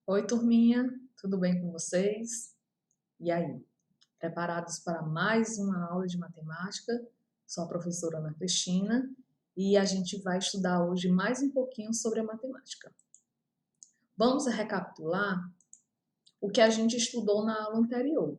Oi, turminha, tudo bem com vocês? E aí, preparados para mais uma aula de matemática? Sou a professora Ana Cristina e a gente vai estudar hoje mais um pouquinho sobre a matemática. Vamos recapitular o que a gente estudou na aula anterior.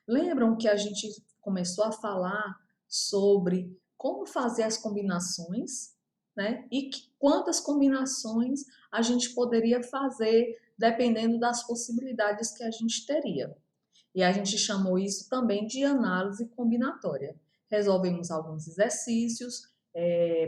Lembram que a gente começou a falar sobre como fazer as combinações, né? E quantas combinações a gente poderia fazer dependendo das possibilidades que a gente teria. E a gente chamou isso também de análise combinatória. Resolvemos alguns exercícios,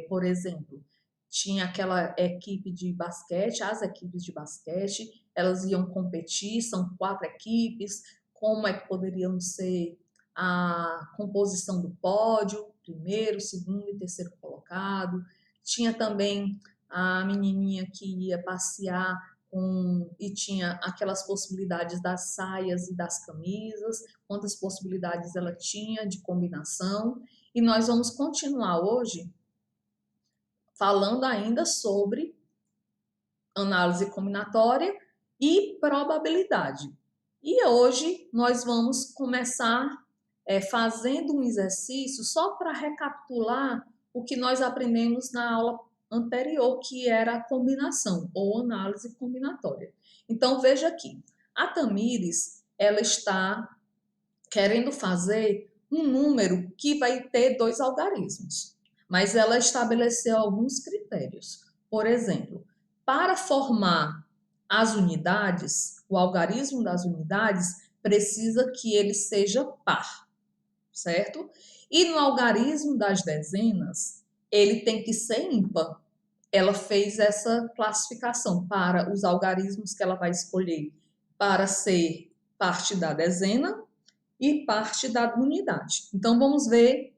por exemplo, tinha aquela equipe de basquete, as equipes de basquete, elas iam competir, são 4 equipes, como é que poderiam ser a composição do pódio, primeiro, segundo e terceiro colocado. Tinha também a menininha que ia passear e tinha aquelas possibilidades das saias e das camisas, quantas possibilidades ela tinha de combinação. E nós vamos continuar hoje falando ainda sobre análise combinatória e probabilidade. E hoje nós vamos começar fazendo um exercício só para recapitular o que nós aprendemos na aula anterior, que era a combinação ou análise combinatória. Então veja aqui, a Tamires, ela está querendo fazer um número que vai ter 2 algarismos, mas ela estabeleceu alguns critérios. Por exemplo, para formar as unidades, o algarismo das unidades precisa que ele seja par, certo? E no algarismo das dezenas, ele tem que ser ímpar. Ela fez essa classificação para os algarismos que ela vai escolher para ser parte da dezena e parte da unidade. Então, vamos ver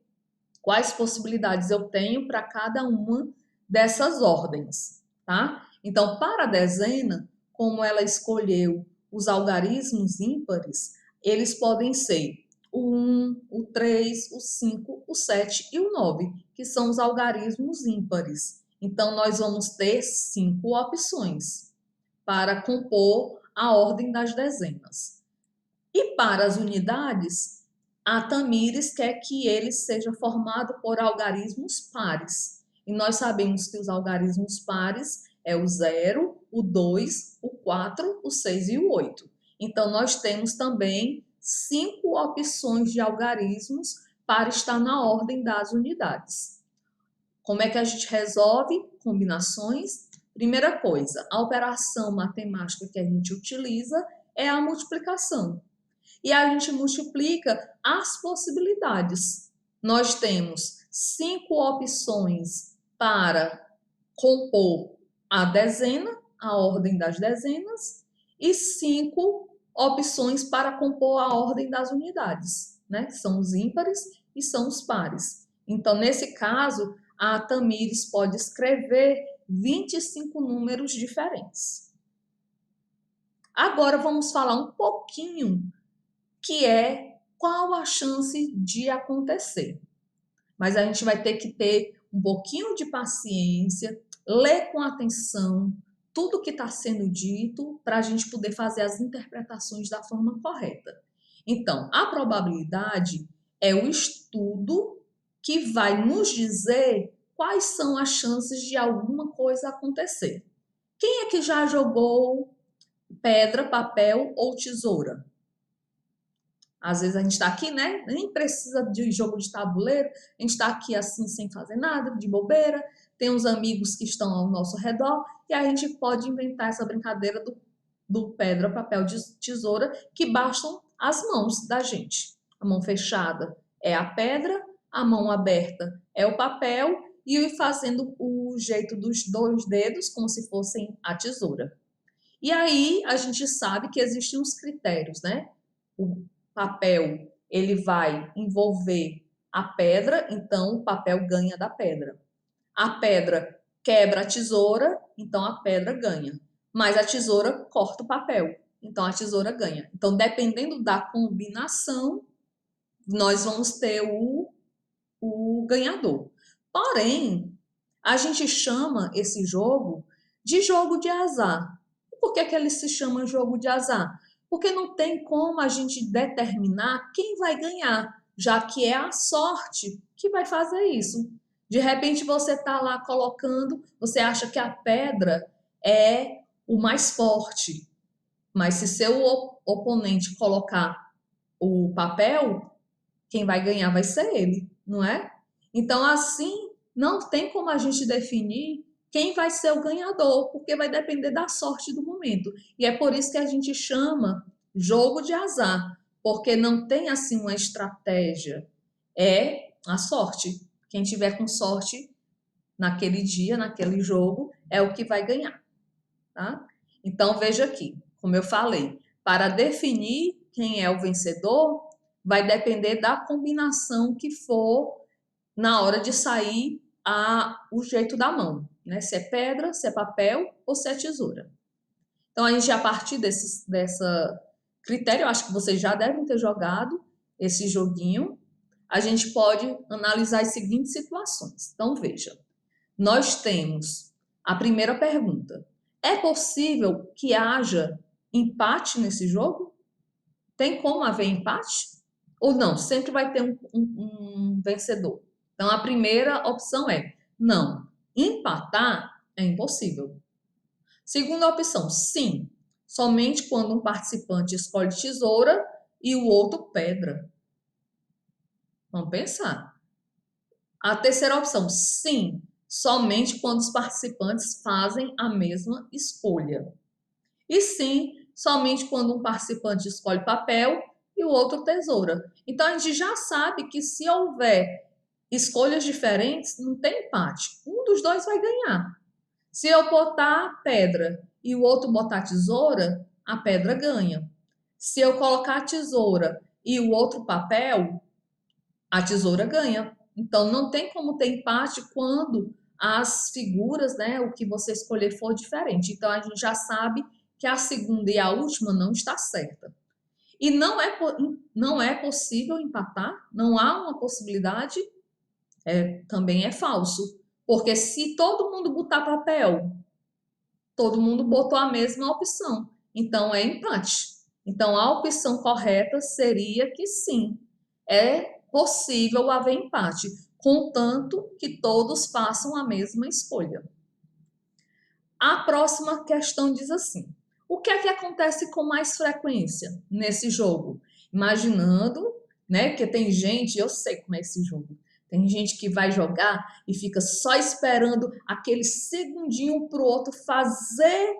quais possibilidades eu tenho para cada uma dessas ordens, tá? Então, para a dezena, como ela escolheu os algarismos ímpares, eles podem ser o 1, o 3, o 5, o 7 e o 9, que são os algarismos ímpares. Então, nós vamos ter 5 opções para compor a ordem das dezenas. E para as unidades, a Tamires quer que ele seja formado por algarismos pares. E nós sabemos que os algarismos pares é o 0, o 2, o 4, o 6 e o 8. Então, nós temos também 5 opções de algarismos para estar na ordem das unidades. Como é que a gente resolve combinações? Primeira coisa, a operação matemática que a gente utiliza é a multiplicação. E a gente multiplica as possibilidades. Nós temos 5 opções para compor a dezena, a ordem das dezenas, e 5 opções para compor a ordem das unidades, né? São os ímpares e são os pares. Então, nesse caso, a Tamires pode escrever 25 números diferentes. Agora vamos falar um pouquinho que é qual a chance de acontecer. Mas a gente vai ter que ter um pouquinho de paciência, ler com atenção tudo que está sendo dito para a gente poder fazer as interpretações da forma correta. Então, a probabilidade é o estudo que vai nos dizer quais são as chances de alguma coisa acontecer. Quem é que já jogou pedra, papel ou tesoura? Às vezes a gente está aqui, né? Nem precisa de jogo de tabuleiro, a gente está aqui assim sem fazer nada, de bobeira. Tem uns amigos que estão ao nosso redor e a gente pode inventar essa brincadeira do pedra, papel, tesoura, que bastam as mãos da gente. A mão fechada é a pedra, a mão aberta é o papel e ir fazendo o jeito dos 2 dedos como se fossem a tesoura. E aí a gente sabe que existem uns critérios, né? O papel ele vai envolver a pedra, então o papel ganha da pedra. A pedra quebra a tesoura, então a pedra ganha. Mas a tesoura corta o papel, então a tesoura ganha. Então, dependendo da combinação, nós vamos ter o ganhador. Porém, a gente chama esse jogo de azar. por que que ele se chama jogo de azar? Porque não tem como a gente determinar quem vai ganhar, já que é a sorte que vai fazer isso. De repente você está lá colocando, você acha que a pedra é o mais forte, mas se seu oponente colocar o papel, quem vai ganhar vai ser ele, não é? Então, assim, não tem como a gente definir quem vai ser o ganhador, porque vai depender da sorte do momento. E é por isso que a gente chama jogo de azar, porque não tem assim uma estratégia, é a sorte. Quem tiver com sorte naquele dia, naquele jogo, é o que vai ganhar, tá? Então, veja aqui, como eu falei, para definir quem é o vencedor, vai depender da combinação que for na hora de sair o jeito da mão, né? Se é pedra, se é papel ou se é tesoura. Então, a gente, a partir dessa critério, eu acho que vocês já devem ter jogado esse joguinho, a gente pode analisar as seguintes situações. Então, veja, nós temos a primeira pergunta. É possível que haja empate nesse jogo? Tem como haver empate? Ou não? Sempre vai ter um vencedor. Então, a primeira opção é não. Empatar é impossível. Segunda opção, sim. Somente quando um participante escolhe tesoura e o outro pedra. Vamos pensar. A terceira opção, sim. Somente quando os participantes fazem a mesma escolha. E sim, somente quando um participante escolhe papel e o outro tesoura. Então, a gente já sabe que se houver escolhas diferentes, não tem empate. Um dos dois vai ganhar. Se eu botar pedra e o outro botar tesoura, a pedra ganha. Se eu colocar a tesoura e o outro papel, a tesoura ganha. Então, não tem como ter empate quando as figuras, né, o que você escolher for diferente. Então, a gente já sabe que a segunda e a última não está certa. E não é possível empatar, não há uma possibilidade, também é falso. Porque se todo mundo botar papel, todo mundo botou a mesma opção. Então, é empate. Então, a opção correta seria que sim, é possível haver empate, contanto que todos façam a mesma escolha. A próxima questão diz assim: o que é que acontece com mais frequência nesse jogo? Imaginando, né, que tem gente, eu sei como é esse jogo, tem gente que vai jogar e fica só esperando aquele segundinho para o outro fazer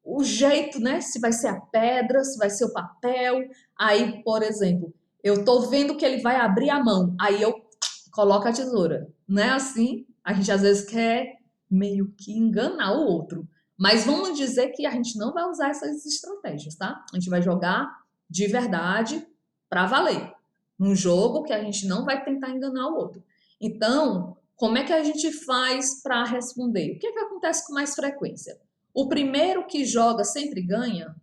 o jeito, né? Se vai ser a pedra, se vai ser o papel. Aí, por exemplo, eu tô vendo que ele vai abrir a mão, aí eu coloco a tesoura. Não é assim? A gente às vezes quer meio que enganar o outro. Mas vamos dizer que a gente não vai usar essas estratégias, tá? A gente vai jogar de verdade para valer. Num jogo que a gente não vai tentar enganar o outro. Então, como é que a gente faz para responder? O que é que acontece com mais frequência? O primeiro que joga sempre ganha?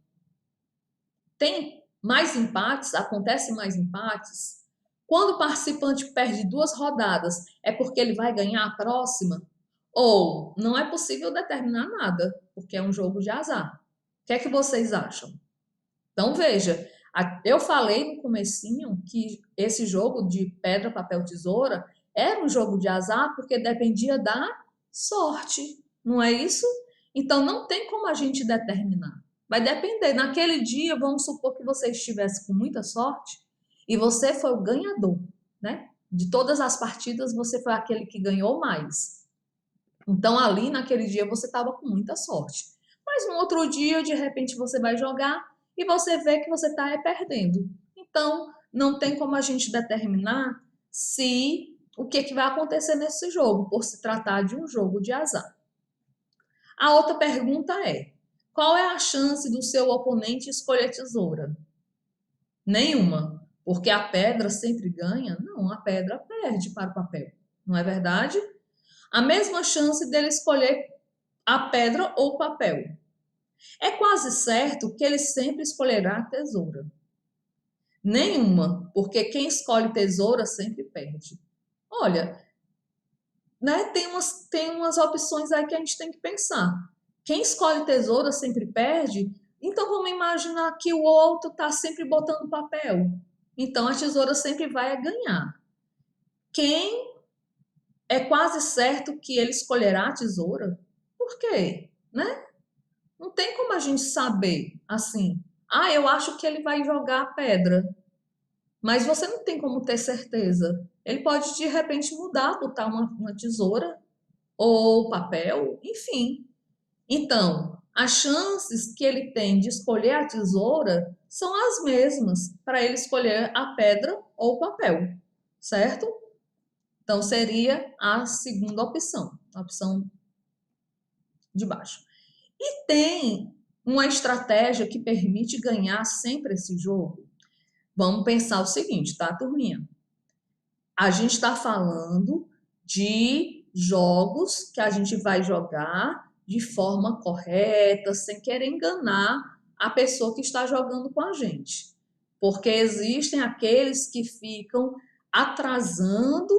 Tem mais empates? Acontece mais empates? Quando o participante perde 2 rodadas, é porque ele vai ganhar a próxima? Ou não é possível determinar nada, porque é um jogo de azar? O que é que vocês acham? Então veja, eu falei no comecinho que esse jogo de pedra, papel, tesoura era um jogo de azar porque dependia da sorte, não é isso? Então não tem como a gente determinar. Vai depender. Naquele dia, vamos supor que você estivesse com muita sorte e você foi o ganhador, né? De todas as partidas, você foi aquele que ganhou mais. Então ali naquele dia você estava com muita sorte. Mas no outro dia, de repente, você vai jogar e você vê que você está perdendo. Então, não tem como a gente determinar se o que vai acontecer nesse jogo, por se tratar de um jogo de azar. A outra pergunta é: qual é a chance do seu oponente escolher tesoura? Nenhuma, porque a pedra sempre ganha? Não, a pedra perde para o papel, não é verdade? A mesma chance dele escolher a pedra ou o papel. É quase certo que ele sempre escolherá a tesoura. Nenhuma, porque quem escolhe tesoura sempre perde. Olha, né, tem umas opções aí que a gente tem que pensar. Quem escolhe tesoura sempre perde, então vamos imaginar que o outro está sempre botando papel. Então a tesoura sempre vai ganhar. Quem é quase certo que ele escolherá a tesoura? Por quê? Né? Não tem como a gente saber assim. Ah, eu acho que ele vai jogar a pedra. Mas você não tem como ter certeza. Ele pode de repente mudar, botar uma tesoura ou papel, enfim. Então, as chances que ele tem de escolher a tesoura são as mesmas para ele escolher a pedra ou o papel, certo? Então, seria a segunda opção, a opção de baixo. E tem uma estratégia que permite ganhar sempre esse jogo. Vamos pensar o seguinte, tá, turminha? A gente está falando de jogos que a gente vai jogar de forma correta, sem querer enganar a pessoa que está jogando com a gente. Porque existem aqueles que ficam atrasando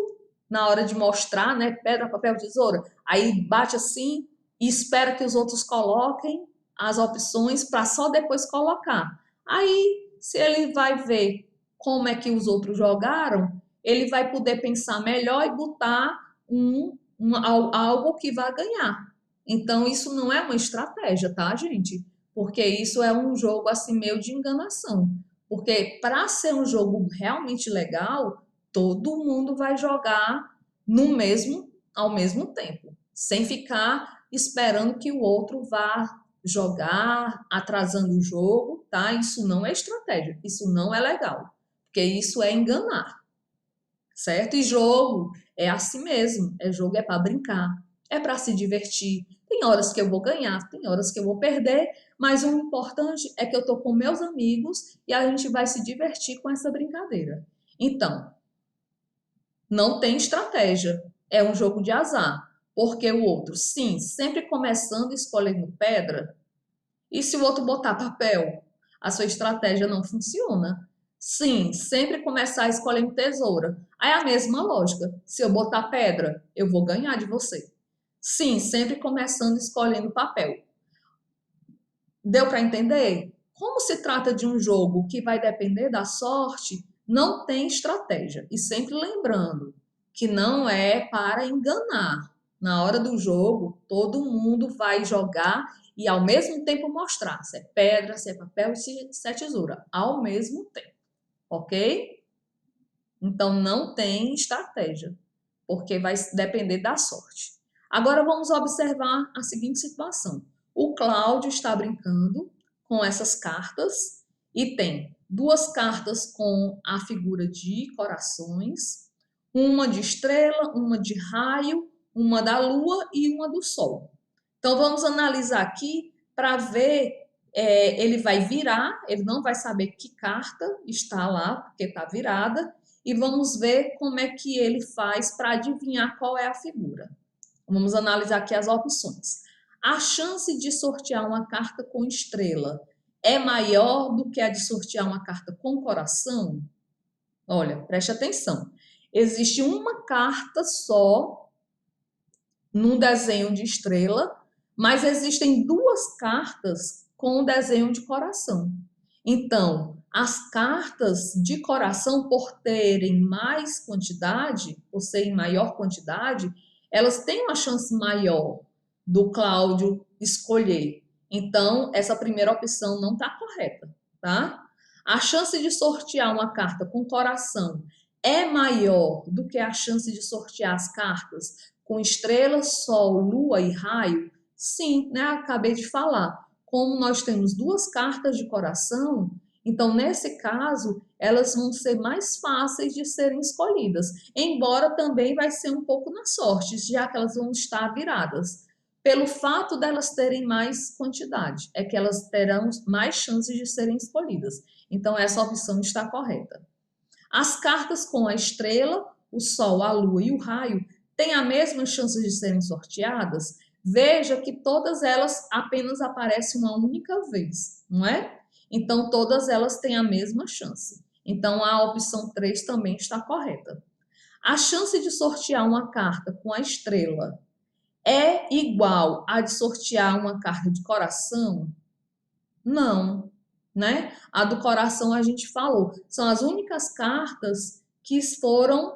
na hora de mostrar, né? Pedra, papel, tesoura. Aí bate assim e espera que os outros coloquem as opções para só depois colocar. Aí, se ele vai ver como é que os outros jogaram, ele vai poder pensar melhor e botar algo que vai ganhar. Então, isso não é uma estratégia, tá, gente? Porque isso é um jogo assim meio de enganação. Porque para ser um jogo realmente legal, todo mundo vai jogar ao mesmo tempo, sem ficar esperando que o outro vá jogar, atrasando o jogo, tá? Isso não é estratégia, isso não é legal, porque isso é enganar, certo? E jogo é assim mesmo, jogo é para brincar, é para se divertir. Tem horas que eu vou ganhar, tem horas que eu vou perder, mas o importante é que eu tô com meus amigos e a gente vai se divertir com essa brincadeira. Então, não tem estratégia, é um jogo de azar, porque o outro, sim, sempre começando escolhendo pedra, e se o outro botar papel, a sua estratégia não funciona. Sim, sempre começar escolhendo tesoura. Aí é a mesma lógica. Se eu botar pedra, eu vou ganhar de você. Sim, sempre começando escolhendo papel. Deu para entender? Como se trata de um jogo que vai depender da sorte, não tem estratégia. E sempre lembrando que não é para enganar. Na hora do jogo, todo mundo vai jogar e ao mesmo tempo mostrar se é pedra, se é papel e se é tesoura. Ao mesmo tempo, ok? Então não tem estratégia, porque vai depender da sorte. Agora vamos observar a seguinte situação. O Cláudio está brincando com essas cartas e tem duas cartas com a figura de corações, uma de estrela, uma de raio, uma da lua e uma do sol. Então vamos analisar aqui para ver, ele vai virar, ele não vai saber que carta está lá, porque está virada, e vamos ver como é que ele faz para adivinhar qual é a figura. Vamos analisar aqui as opções. A chance de sortear uma carta com estrela é maior do que a de sortear uma carta com coração? Olha, preste atenção. Existe uma carta só num desenho de estrela, mas existem duas cartas com desenho de coração. Então, as cartas de coração, por terem mais quantidade, por serem maior quantidade, elas têm uma chance maior do Cláudio escolher. Então, essa primeira opção não está correta, tá? A chance de sortear uma carta com coração é maior do que a chance de sortear as cartas com estrela, sol, lua e raio? Sim, né? Acabei de falar. Como nós temos duas cartas de coração, então nesse caso elas vão ser mais fáceis de serem escolhidas, embora também vai ser um pouco na sorte, já que elas vão estar viradas. Pelo fato delas terem mais quantidade, é que elas terão mais chances de serem escolhidas. Então essa opção está correta. As cartas com a estrela, o sol, a lua e o raio têm a mesma chance de serem sorteadas? Veja que todas elas apenas aparecem uma única vez, não é? Então, todas elas têm a mesma chance. Então, a opção 3 também está correta. A chance de sortear uma carta com a estrela É igual a de sortear uma carta de coração? Não, né? A do coração a gente falou. São as únicas cartas que foram,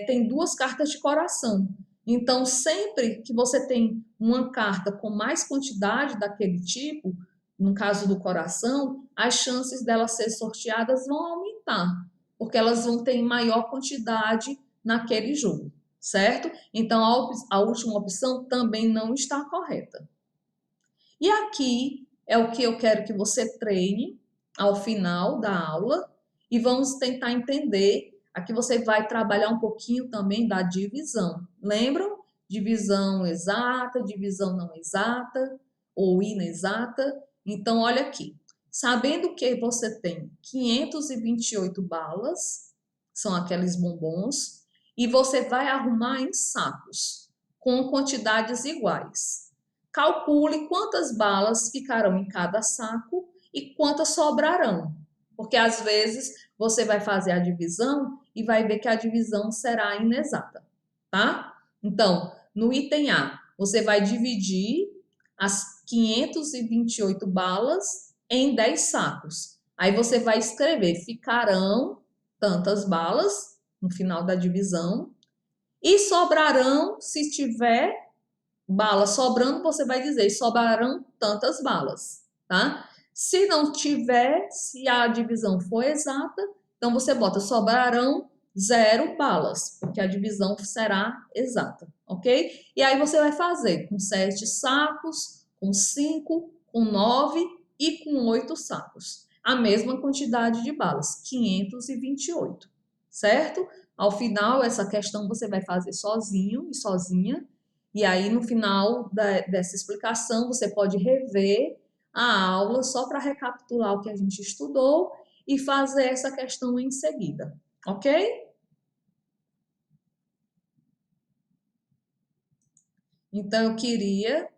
tem duas cartas de coração. Então, sempre que você tem uma carta com mais quantidade daquele tipo, no caso do coração, as chances delas ser sorteadas vão aumentar, porque elas vão ter maior quantidade naquele jogo, certo? Então, a última opção também não está correta. E aqui é o que eu quero que você treine ao final da aula e vamos tentar entender. Aqui você vai trabalhar um pouquinho também da divisão. Lembram? Divisão exata, divisão não exata ou inexata. Então, olha aqui. Sabendo que você tem 528 balas, são aqueles bombons, e você vai arrumar em sacos com quantidades iguais. Calcule quantas balas ficarão em cada saco e quantas sobrarão. Porque às vezes você vai fazer a divisão e vai ver que a divisão será inexata, tá? Então, no item A, você vai dividir as 528 balas em 10 sacos. Aí você vai escrever: ficarão tantas balas no final da divisão e sobrarão, se tiver balas sobrando, você vai dizer: sobrarão tantas balas, tá? Se não tiver, se a divisão for exata, então você bota: sobrarão 0 balas, porque a divisão será exata, ok? E aí você vai fazer com 7 sacos, com 5, com 9 e com 8 sacos. A mesma quantidade de balas, 528, certo? Ao final, essa questão você vai fazer sozinho e sozinha. E aí, no final dessa explicação, você pode rever a aula só para recapitular o que a gente estudou e fazer essa questão em seguida, ok? Então, eu queria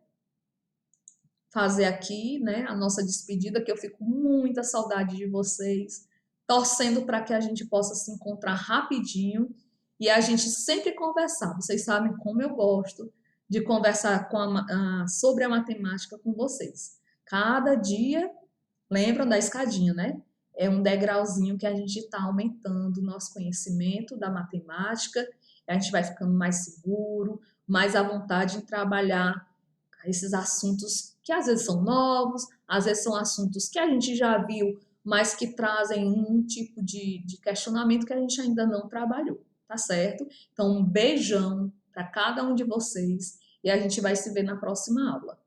fazer aqui, né, a nossa despedida, que eu fico com muita saudade de vocês, torcendo para que a gente possa se encontrar rapidinho e a gente sempre conversar. Vocês sabem como eu gosto de conversar sobre a matemática com vocês. Cada dia, lembram da escadinha, né? É um degrauzinho que a gente está aumentando o nosso conhecimento da matemática, a gente vai ficando mais seguro, mais à vontade em trabalhar esses assuntos que às vezes são novos, às vezes são assuntos que a gente já viu, mas que trazem um tipo de questionamento que a gente ainda não trabalhou, tá certo? Então, um beijão para cada um de vocês e a gente vai se ver na próxima aula.